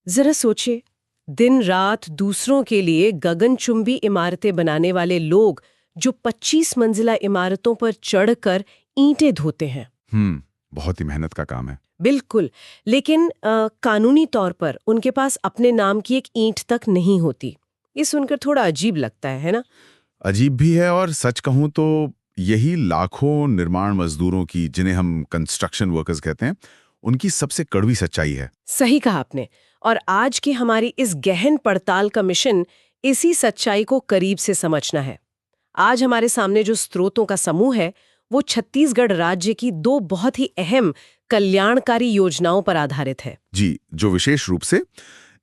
जरा सोचे, दिन रात दूसरों के लिए गगनचुंबी इमारतें बनाने वाले लोग जो 25 मंजिला इमारतों पर चढ़कर ईंटें धोते हैं। बहुत ही मेहनत का काम है। बिल्कुल, लेकिन कानूनी तौर पर उनके पास अपने नाम की एक ईंट तक नहीं होती। ये सुनकर थोड़ा अजीब लगता है ना? अजीब भी है, और सच कहूं तो यही लाखों निर्माण मजदूरों की, जिन्हें हम कंस्ट्रक्शन वर्कर्स कहते हैं, उनकी सबसे कड़वी सच्चाई है। सही कहा आपने। और आज की हमारी इस गहन पड़ताल का मिशन इसी सच्चाई को करीब से समझना है। आज हमारे सामने जो स्रोतों का समूह है, वो छत्तीसगढ़ राज्य की दो बहुत ही अहम कल्याणकारी योजनाओं पर आधारित है। जी, जो विशेष रूप से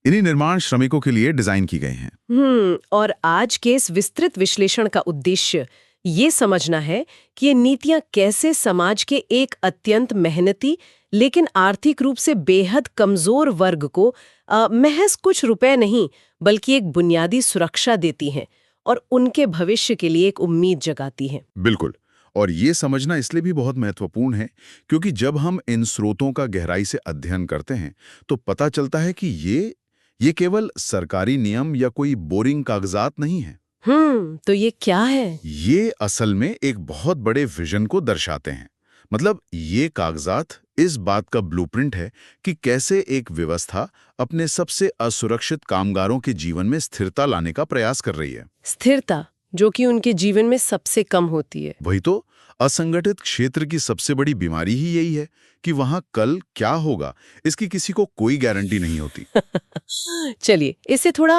इन्हीं निर्माण श्रमिकों के लिए डिजाइन की गई हैं। और आज के इस विस्तृत विश्लेषण का उद्देश्य ये समझना है कि ये नीतियां कैसे समाज के एक अत्यंत मेहनती लेकिन आर्थिक रूप से बेहद कमजोर वर्ग को महज कुछ रुपए नहीं बल्कि एक बुनियादी सुरक्षा देती हैं और उनके भविष्य के लिए एक उम्मीद जगाती हैं। बिल्कुल। और ये समझना इसलिए भी बहुत महत्वपूर्ण है क्योंकि जब हम इन स्रोतों का गहराई से अध्ययन करते हैं तो पता चलता है कि ये केवल सरकारी नियम या कोई बोरिंग कागजात नहीं है। तो ये क्या है? ये असल में एक बहुत बड़े विजन को दर्शाते हैं। मतलब ये कागजात इस बात का ब्लूप्रिंट है कि कैसे एक व्यवस्था अपने सबसे असुरक्षित कामगारों के जीवन में स्थिरता लाने का प्रयास कर रही है। स्थिरता, जो कि उनके जीवन में सबसे कम होती है। वही तो, असंगठित क्षेत्र की सबसे बड़ी बीमारी ही यही है कि वहां कल क्या होगा इसकी किसी को कोई गारंटी नहीं होती। चलिए, इसे थोड़ा